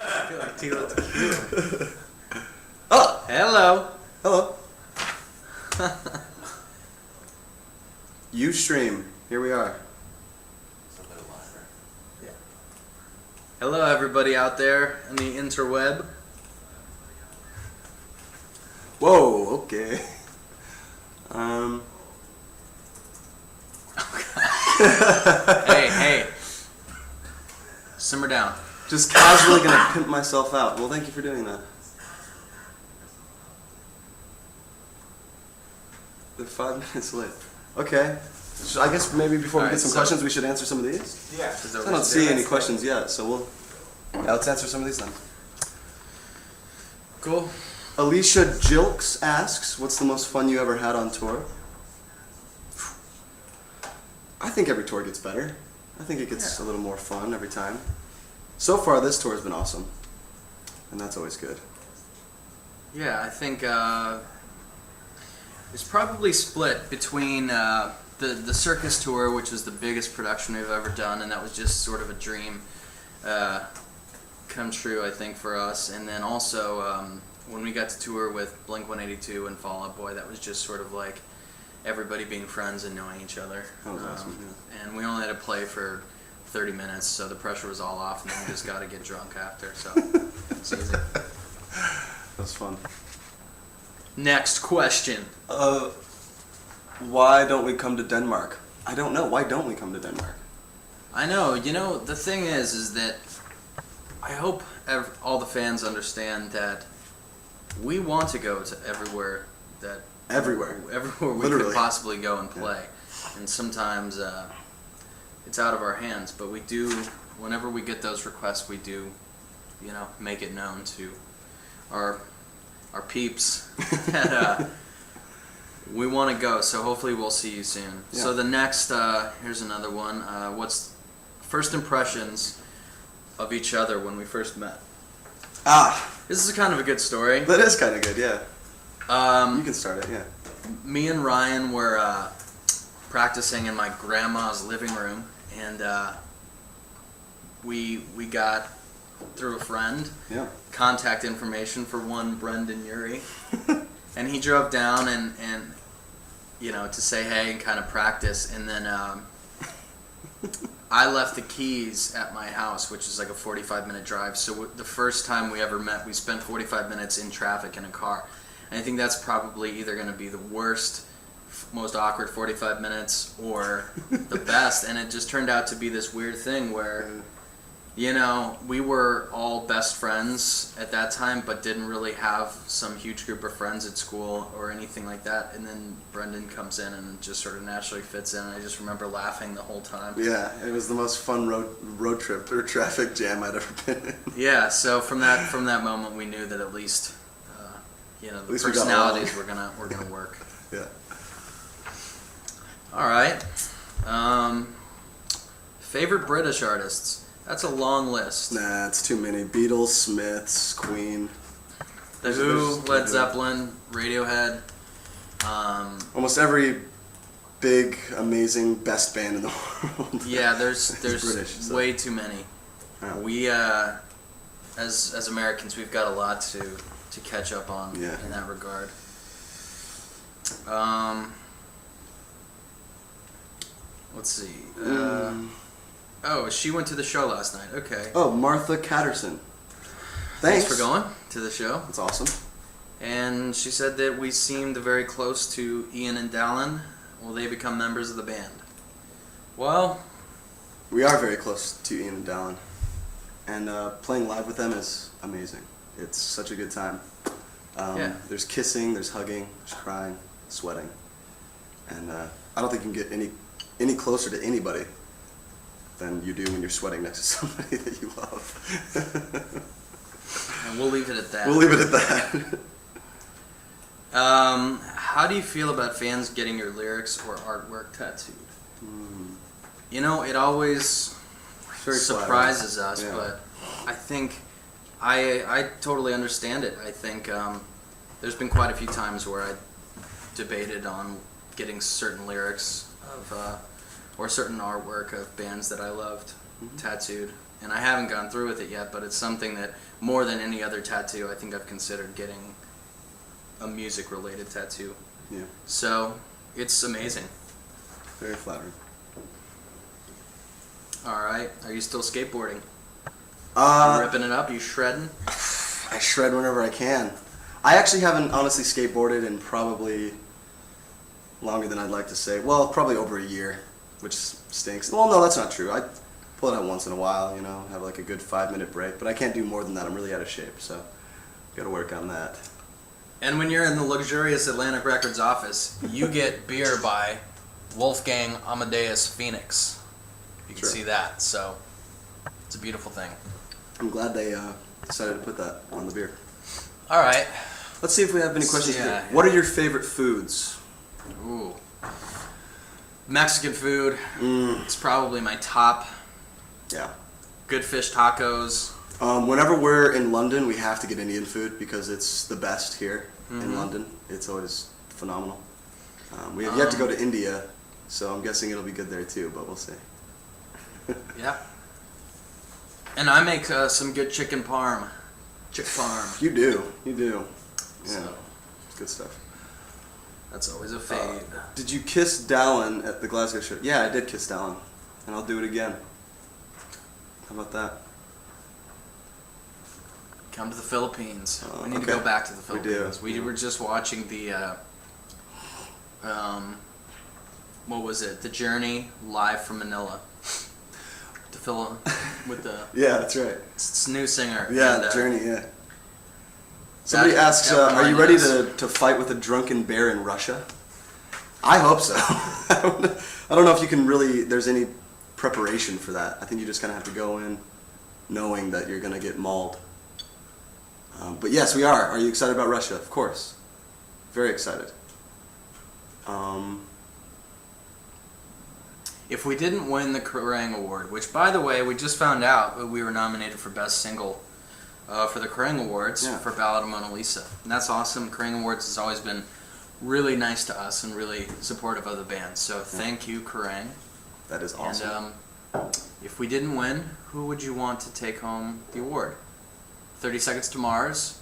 I feel like tequila. Oh! Hello. Hello. Ustream. Here we are. Yeah. Hello, everybody out there in the interweb. Whoa, okay. Hey. Simmer down. Just casually gonna pimp myself out. Well, thank you for doing that. They're 5 minutes late. Okay. So I guess maybe before we Alright, get some so- questions, we should answer some of these. Yeah. I don't see any questions yet, so let's answer some of these then. Cool. Alicia Jilks asks, what's the most fun you ever had on tour? I think every tour gets better. I think it gets a little more fun every time. So far, this tour has been awesome. And that's always good. Yeah, I think it's probably split between the circus tour, which was the biggest production we've ever done, and that was just sort of a dream come true, I think, for us. And then also when we got to tour with Blink-182 and Fall Out Boy, that was just sort of like everybody being friends and knowing each other. That was awesome, yeah. And we only had to play for 30 minutes, so the pressure was all off, and then we just got to get drunk after, so it's easy. That was fun. Next question. Why don't we come to Denmark? I don't know. Why don't we come to Denmark? I know, the thing is that I hope all the fans understand that we want to go to everywhere we Literally. could possibly go and play. And sometimes it's out of our hands, but we do, whenever we get those requests, we do, make it known to our peeps that we want to go. So hopefully we'll see you soon. Yeah. So the next, here's another one. What's first impressions of each other when we first met? This is kind of a good story. That is kind of good, yeah. You can start it, yeah. Me and Ryan were practicing in my grandma's living room, and we got, through a friend, contact information for one Brendan Urie, and he drove down and to say hey and kind of practice, and then I left the keys at my house, which is like a 45-minute drive. So the first time we ever met, we spent 45 minutes in traffic in a car. And I think that's probably either going to be the worst, most awkward 45 minutes or the best. And it just turned out to be this weird thing where, we were all best friends at that time, but didn't really have some huge group of friends at school or anything like that. And then Brendan comes in and just sort of naturally fits in. And I just remember laughing the whole time. Yeah, it was the most fun road trip or traffic jam I'd ever been in. Yeah, so from that moment, we knew that at least, the personalities were gonna work. Yeah. All right. Favorite British artists. That's a long list. Nah, it's too many. Beatles, Smiths, Queen. The Who, Led Zeppelin, Radiohead. Almost every big, amazing, best band in the world. Yeah, there's British, so. way too many. Yeah. We, as Americans, we've got a lot to catch up on in that regard. Let's see. Oh, she went to the show last night. Okay. Oh, Martha Catterson. Thanks for going to the show. That's awesome. And she said that we seemed very close to Ian and Dallin. Will they become members of the band? Well, we are very close to Ian and Dallin. And playing live with them is amazing. It's such a good time. There's kissing, there's hugging, there's crying, sweating. And I don't think you can get any closer to anybody than you do when you're sweating next to somebody that you love. And we'll leave it at that. We'll leave it at that. How do you feel about fans getting your lyrics or artwork tattooed? It always surprises us, but I think I totally understand it. I think there's been quite a few times where I debated on getting certain lyrics of or certain artwork of bands that I loved tattooed. and I haven't gone through with it yet, but it's something that more than any other tattoo, I think I've considered getting a music-related tattoo. Yeah. So it's amazing. Very flattering. All right, are you still skateboarding? You Uh, ripping it up? You shredding? I shred whenever I can. I actually haven't honestly skateboarded in probably longer than I'd like to say. Well, probably over a year, which stinks. Well, no, that's not true. I pull it out once in a while, you know, have like a good 5-minute break, but I can't do more than that. I'm really out of shape, so gotta work on that. And when you're in the luxurious Atlantic Records office, you get beer by Wolfgang Amadeus Phoenix. You can Sure. see that, so it's a beautiful thing. I'm glad they decided to put that on the beer. All right. Let's see if we have any questions Yeah, here. yeah. What are your favorite foods? Ooh. Mexican food. Mm, It's probably my top. yeah. Good fish tacos. Whenever we're in London, we have to get Indian food because it's the best here Mhm. in London. It's always phenomenal. We have yet to go to Um, India, so I'm guessing it'll be good there too, but we'll see. Yeah. And I make some good chicken parm. Chick parm. You do. Yeah. So Good stuff. that's always a fade. Did you kiss Dallin at the Glasgow show? Yeah, I did kiss Dallin, and I'll do it again. How about that? Come to the Philippines. We need okay. to go back to the We do. Philippines. We were just watching the, what was it? The Journey live from Manila. With the Yeah, that's right. new singer. Yeah, And, Journey, yeah. Somebody asks, that are you reminded ready us. to fight with a drunken bear in Russia? I hope so. I don't know if you can really, there's any preparation for that. I think you just kind of have to go in knowing that you're going to get mauled. But yes, we are. Are you excited about Russia? Of course. Very excited. If we didn't win the Kerrang Award, which, by the way, we just found out that we were nominated for Best Single for the Kerrang Awards for Ballad of Mona Lisa. And that's awesome. Kerrang Awards has always been really nice to us and really supportive of the band. So thank you, Kerrang. That is awesome. And if we didn't win, who would you want to take home the award? 30 Seconds to Mars,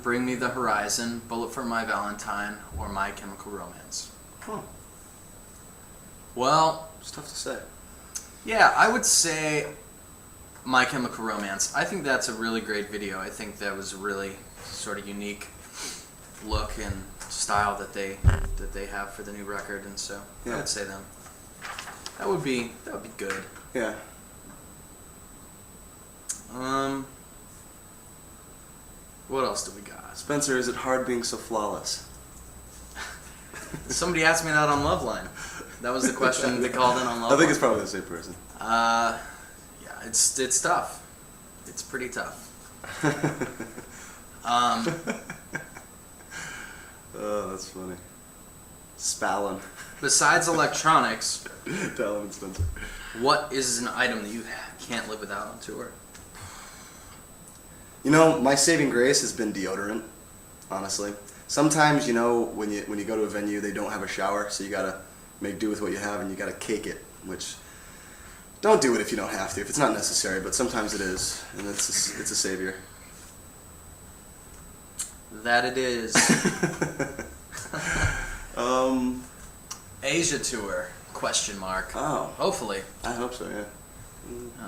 Bring Me the Horizon, Bullet for My Valentine, or My Chemical Romance? Huh. Well, It's tough to say. yeah, I would say My Chemical Romance. I think that's a really great video. I think that was a really sort of unique look and style that they have for the new record, and so I would say them. That would be good. Yeah. What else do we got? Spencer, is it hard being so flawless? Somebody asked me that on Loveline. That was the question they called in on Loveline. I think it's probably the same person. Yeah, it's tough. It's pretty tough. Oh, that's funny. Spallin. Besides electronics, Dallin and Spencer. what is an item that you can't live without on tour? You know, my saving grace has been deodorant, honestly. Sometimes, you know, when you go to a venue, they don't have a shower, so you gotta make do with what you have, and you gotta cake it, which, don't do it if you don't have to, if it's not necessary, but sometimes it is, and it's a savior. That it is. Asia tour? Question mark. Oh, Hopefully. I hope so, yeah.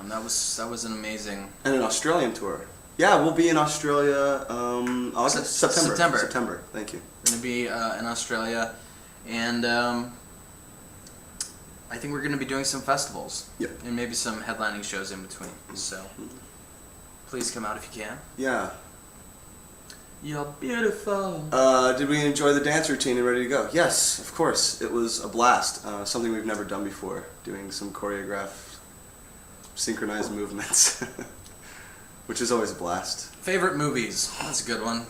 That was an amazing. And an Australian tour. Yeah, we'll be in Australia, August? September, thank you. We're gonna be in Australia, and I think we're gonna be doing some festivals. Yep. And maybe some headlining shows in between. So please come out if you can. Yeah. You're beautiful. Did we enjoy the dance routine and ready to go? Yes, of course. It was a blast. Something we've never done before. Doing some choreographed, synchronized movements, which is always a blast. Favorite movies? That's a good one.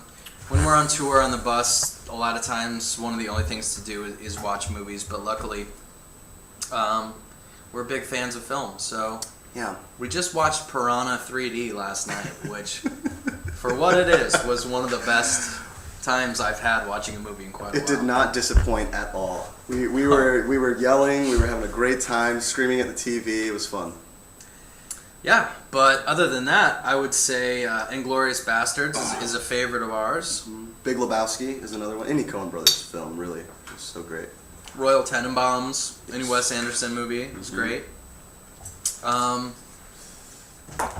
When we're on tour on the bus, a lot of times one of the only things to do is watch movies. But luckily, we're big fans of film. So Yeah. we just watched Piranha 3D last night, which, for what it is, was one of the best times I've had watching a movie in quite a while. It did not disappoint at all. We were yelling. We were having a great time, screaming at the TV. It was fun. Yeah, but other than that, I would say Inglourious Bastards is a favorite of ours. Big Lebowski is another one. Any Coen Brothers film, really, is so great. Royal Tenenbaums, any Wes Anderson movie, it was great.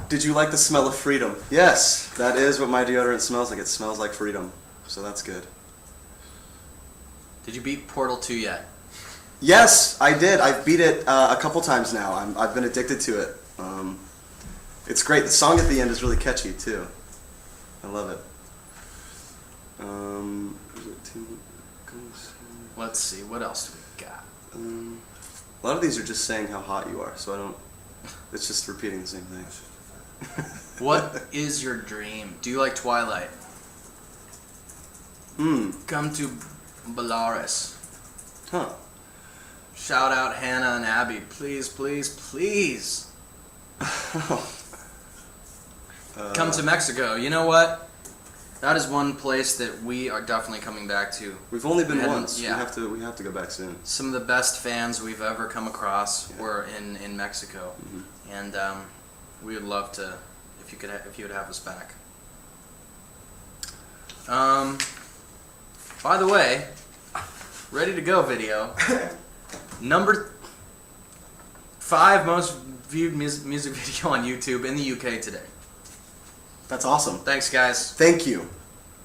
Did you like the smell of freedom? Yes, that is what my deodorant smells like. It smells like freedom, so that's good. Did you beat Portal 2 yet? Yes, I did. I've beat it a couple times now. I've been addicted to it. It's great. The song at the end is really catchy too. I love it. Let's see, what else do we got? A lot of these are just saying how hot you are, so I don't. It's just repeating the same thing. What is your dream? Do you like Twilight? Come to Belarus. Huh. Shout out Hannah and Abby. Please, please, please. Come to Mexico. You know what? That is one place that we are definitely coming back to. We've only been We hadn't- once. yeah. We have to go back soon. Some of the best fans we've ever come across were in Mexico, and we would love to if you would have us back. By the way, ready to go video. Number 5 most viewed music video on YouTube in the UK today. That's awesome. Thanks, guys. Thank you.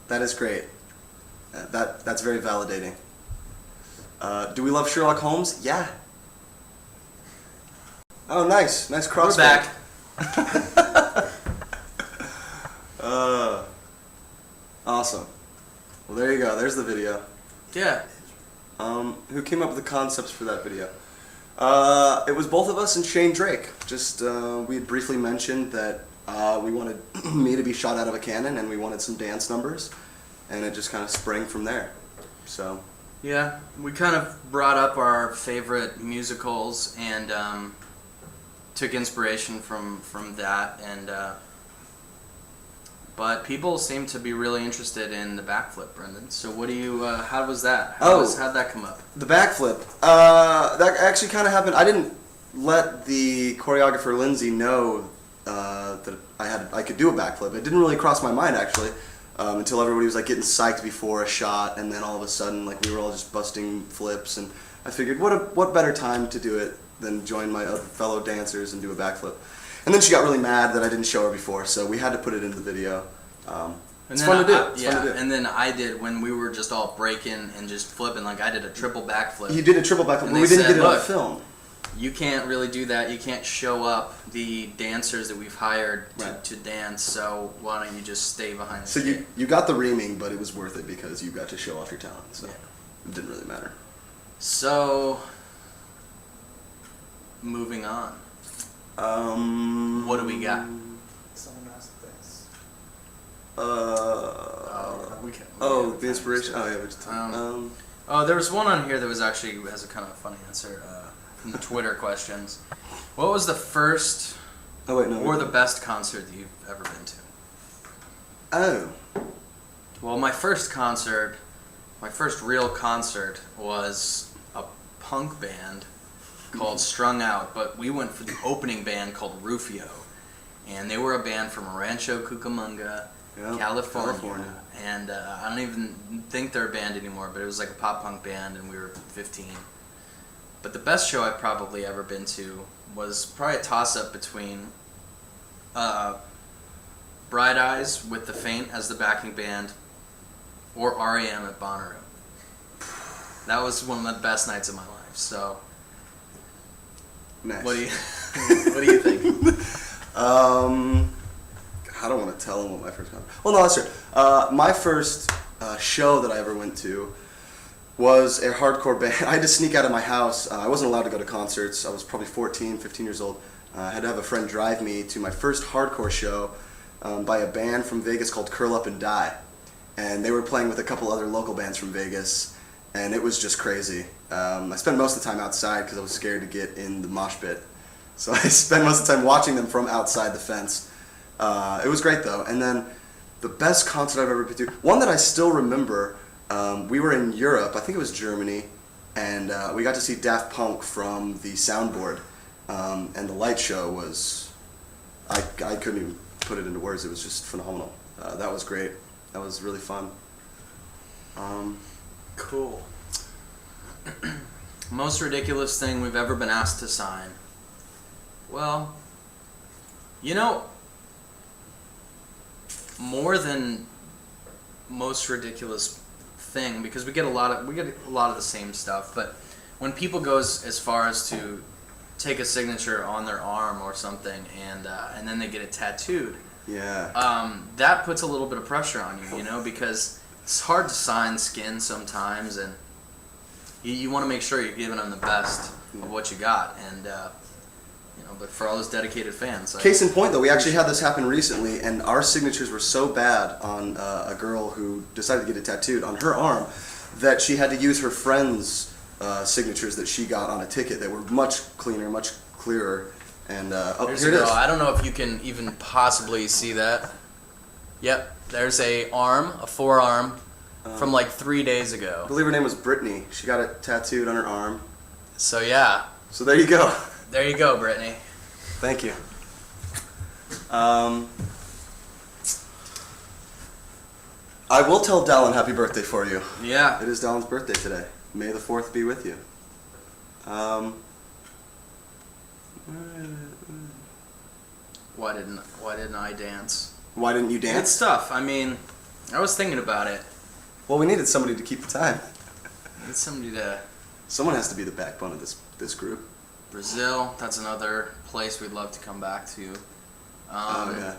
That is great. That's very validating. Do we love Sherlock Holmes? Yeah. Oh, nice. Nice cross. We're back. Awesome. Well, there you go. There's the video. Yeah. Who came up with the concepts for that video? It was both of us and Shane Drake. Just we had briefly mentioned that we wanted me to be shot out of a cannon, and we wanted some dance numbers, and it just kind of sprang from there. So. Yeah, we kind of brought up our favorite musicals and took inspiration from that, and but people seem to be really interested in the backflip, Brendan. So what do you? How was that? How'd that come up? The backflip. That actually kind of happened. I didn't let the choreographer Lindsay know that I could do a backflip. It didn't really cross my mind actually until everybody was like getting psyched before a shot, and then all of a sudden like we were all just busting flips, and I figured what better time to do it than join my other fellow dancers and do a backflip. And then she got really mad that I didn't show her before, so we had to put it in the video. It's fun to do. And then I did when we were just all breaking and just flipping. Like I did a triple backflip. You did a triple backflip, And but they we didn't said, get it on "Look, film. You can't really do that. You can't show up the dancers that we've hired Right. to dance. So why don't you just stay behind the So gate?" you got the reaming, but it was worth it because you got to show off your talent. So it didn't really matter. So moving on. What do we got? Someone asked this. The inspiration. Oh yeah, we just There was one on here that was actually has a kind of funny answer from the Twitter questions. What was the first or the best concert that you've ever been to? Oh. Well, my first real concert was a punk band called Strung Out, but we went for the opening band called Rufio, and they were a band from Rancho Cucamonga, California. And I don't even think they're a band anymore, but it was like a pop punk band, and we were 15. But the best show I've probably ever been to was probably a toss-up between Bright Eyes with The Faint as the backing band, or R.E.M. at Bonnaroo. That was one of the best nights of my life. So, Nice. what do you think? I don't want to tell them what my first concert. Well, no, that's true. My first show that I ever went to was a hardcore band. I had to sneak out of my house. I wasn't allowed to go to concerts. I was probably 14, 15 years old. I had to have a friend drive me to my first hardcore show by a band from Vegas called Curl Up and Die. And they were playing with a couple other local bands from Vegas, and it was just crazy. I spent most of the time outside because I was scared to get in the mosh pit. So I spent most of the time watching them from outside the fence. It was great though. And then the best concert I've ever been to, one that I still remember, we were in Europe, I think it was Germany, and we got to see Daft Punk from the soundboard, and the light show was I couldn't even put it into words. It was just phenomenal. That was great. That was really fun. Cool. Most ridiculous thing we've ever been asked to sign. Well, you know, more than most ridiculous thing, because we get a lot of the same stuff, but when people goes as far as to take a signature on their arm or something and then they get it tattooed, that puts a little bit of pressure on you, you know, because it's hard to sign skin sometimes, and you want to make sure you're giving them the best of what you got, and you know, but for all those dedicated fans. Case in point, though, we actually had this happen recently, and our signatures were so bad on a girl who decided to get it tattooed on her arm that she had to use her friend's signatures that she got on a ticket that were much cleaner, much clearer. And There's here a it girl. is. I don't know if you can even possibly see that. Yep, there's a forearm from like 3 days I ago. believe her name was Brittany. She got it tattooed on her arm. So yeah, So there you go. there you go, Brittany. Thank you. I will tell Dallin happy birthday for you. Yeah. It is Dallin's birthday today. May the 4th be with you. Why didn't I dance? Why didn't you It's dance? tough. I mean, I was thinking about it. Well, we needed somebody to keep the time. It's somebody to Someone has to be the backbone of this group. Brazil. That's another place we'd love to come back to. Oh yeah.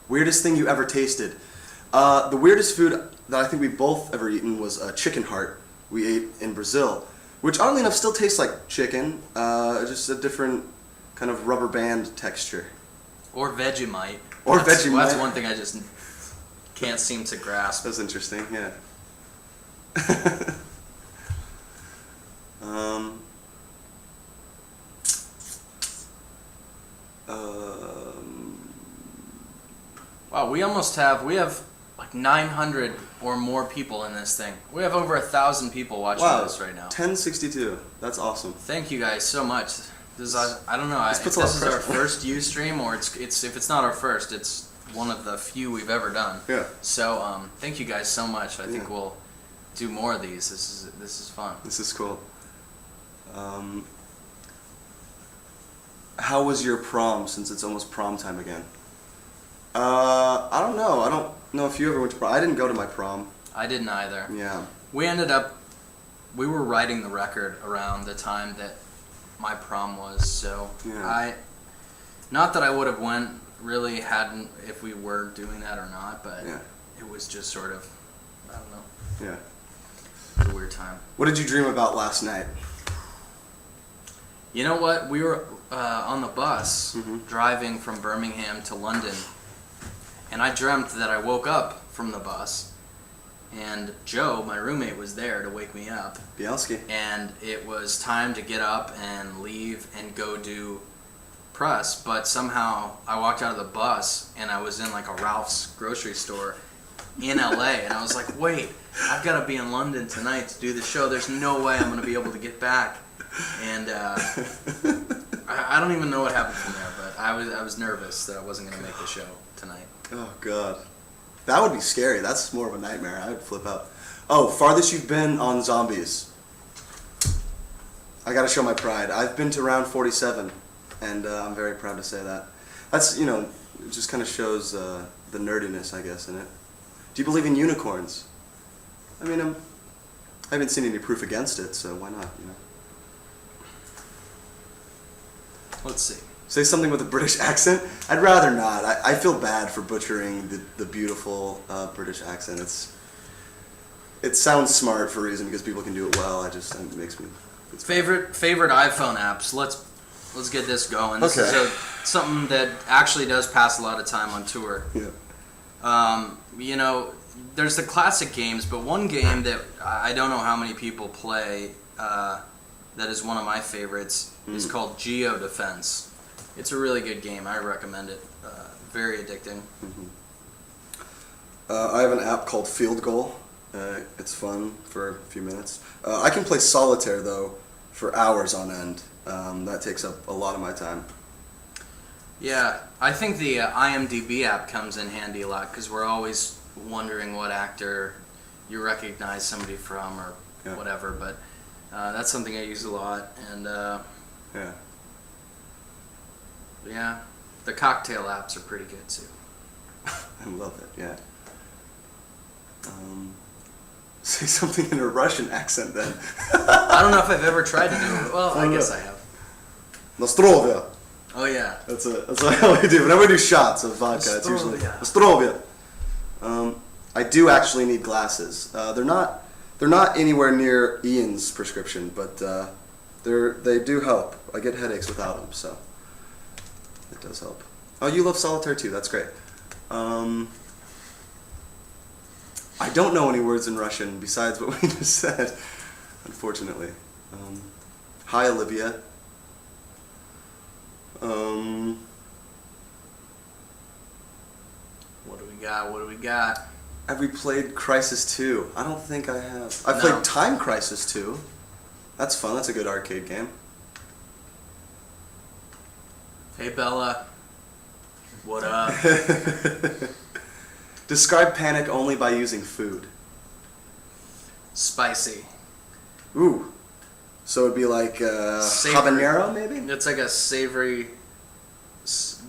Weirdest thing you ever tasted? The weirdest food that I think we both ever eaten was a chicken heart we ate in Brazil, which oddly enough still tastes like chicken, just a different kind of rubber band texture. Or Vegemite. Or That's Vegemite. one thing I just can't seem to grasp. That's interesting, yeah. Wow, we have like 900 or more people in this thing. We have over 1,000 people watching Wow, this right now. 1062. That's awesome. Thank you guys so much. This is, I don't know This if puts a lot this of is our pressure. first Ustream, or it's if it's not our first, it's one of the few we've ever done. Yeah. So thank you guys so much. I think Yeah. we'll do more of these. This is fun. This is cool. How was your prom, since it's almost prom time again? I don't know. I don't know if you ever went to prom. I didn't go to my prom. I didn't either. Yeah. We were writing the record around the time that my prom was, so Yeah. not that I would have went, really hadn't if we were doing that or not, but Yeah. it was just sort of, I don't know, Yeah. it was a weird time. What did you dream about last night? You know what? We were on the bus Mhm. driving from Birmingham to London, and I dreamt that I woke up from the bus, and Joe, my roommate, was there to wake me up, Bielski. and it was time to get up and leave and go do press, but somehow I walked out of the bus and I was in like a Ralph's grocery store in LA, and I was like, wait, I've got to be in London tonight to do the show. There's no way I'm going to be able to get back. And I don't even know what happened from there, but I was nervous that I wasn't going to make the show tonight. Oh, God. That would be scary. That's more of a nightmare. I would flip out. Oh, farthest you've been on zombies. I gotta show my pride. I've been to round 47, and I'm very proud to say that. That's, it just kind of shows the nerdiness, I guess, in it. Do you believe in unicorns? I mean, I haven't seen any proof against it, so why not, Let's see. Say something with a British accent? I'd rather not. I feel bad for butchering the beautiful British accent. It sounds smart for a reason because people can do it well. It makes me... Favorite iPhone apps. Let's get this going. This Okay. is something that actually does pass a lot of time on tour. Yeah. There's the classic games, but one game that I don't know how many people play that is one of my favorites is called Geo Defense. It's a really good game. I recommend it. Very addicting. I have an app called Field Goal. It's fun for a few minutes. I can play solitaire, though, for hours on end. That takes up a lot of my time. Yeah, I think the IMDb app comes in handy a lot because we're always wondering what actor you recognize somebody from or whatever. But that's something I use a lot, and yeah, the cocktail apps are pretty good too. I love it. Yeah. Say something in a Russian accent then. I don't know if I've ever tried to do it. Well, I guess I have. Nostrovia. Oh yeah. That's what we do. Whenever we do shots of vodka, it's usually Nostrovia. I do actually need glasses. They're not anywhere near Ian's prescription, but they do help. I get headaches without them, so it does help. Oh, you love solitaire too. That's great. I don't know any words in Russian besides what we just said, unfortunately. Hi, Olivia. What do we got? Have we played Crisis 2? I don't think I have. I played Time Crisis 2. That's fun. That's a good arcade game. Hey, Bella. What up? Describe panic only by using food. Spicy. Ooh. So it'd be like habanero, maybe? It's like a savory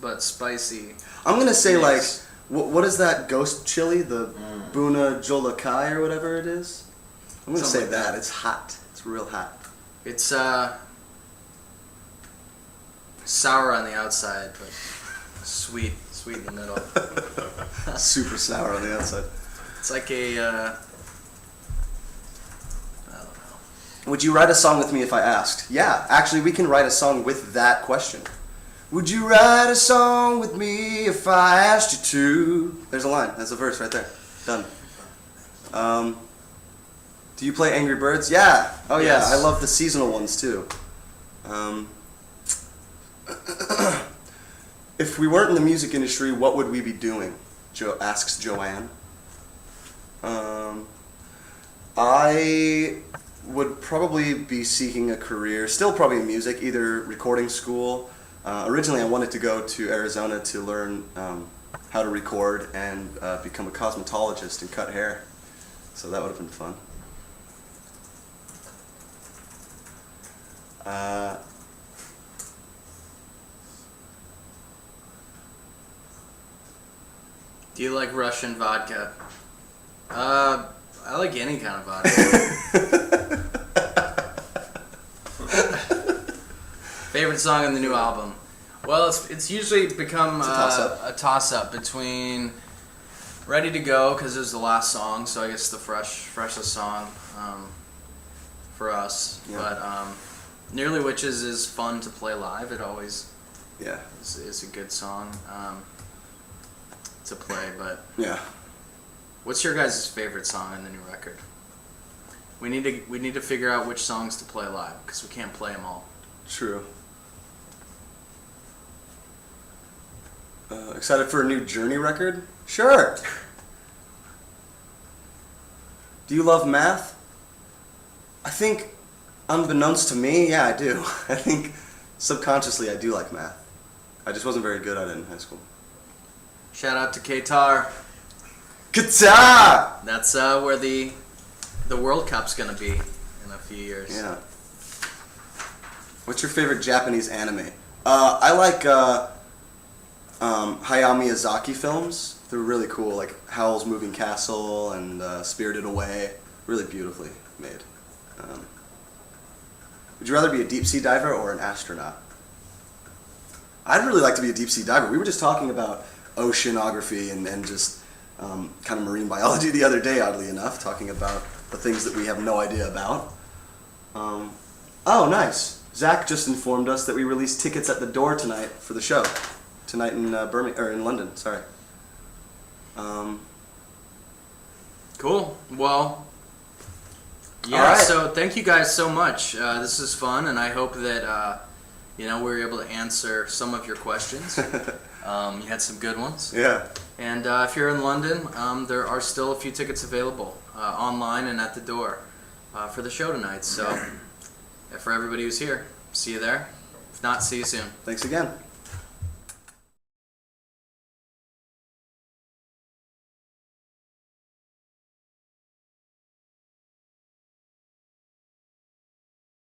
but spicy. I'm going to say mix. What is that ghost chili? The Buna Jolakai or whatever it is? I'm going to say that. It's hot. It's real hot. It's sour on the outside, but sweet in the middle. Super sour on the outside. It's like a, I don't know. Would you write a song with me if I asked? Yeah, actually we can write a song with that question. Would you write a song with me if I asked you to? There's a line. That's a verse right there. Done. Do you play Angry Birds? Yeah. Oh yes. Yeah, I love the seasonal ones too. If we weren't in the music industry, what would we be doing? Asks Joanne. I would probably be seeking a career, still probably in music, either recording school. Originally I wanted to go to Arizona to learn how to record and become a cosmetologist and cut hair. So that would have been fun. Do you like Russian vodka? I like any kind of vodka. Favorite song on the new album? Well, it's usually become a toss-up between Ready to Go, because it was the last song, so I guess the freshest song for us. Yeah. But Nearly Witches is fun to play live. It always is a good song to play. But what's your guys' favorite song on the new record? We need to figure out which songs to play live because we can't play them all. True. Excited for a new Journey record? Sure. Do you love math? I think, unbeknownst to me, yeah, I do. I think subconsciously I do like math. I just wasn't very good at it in high school. Shout out to Qatar. Qatar! That's where the World Cup's gonna be in a few years. Yeah. What's your favorite Japanese anime? I like Hayao Miyazaki films. They're really cool, like Howl's Moving Castle and Spirited Away. Really beautifully made. Would you rather be a deep sea diver or an astronaut? I'd really like to be a deep sea diver. We were just talking about oceanography and just kind of marine biology the other day, oddly enough, talking about the things that we have no idea about. Oh, nice. Zach just informed us that we released tickets at the door tonight for the show. Tonight in Birmingham, or in London, sorry. Cool. Well, yeah, right. So thank you guys so much. This is fun, and I hope that we were able to answer some of your questions. You had some good ones. Yeah. And if you're in London, there are still a few tickets available online and at the door for the show tonight. So for everybody who's here, see you there. If not, see you soon. Thanks again.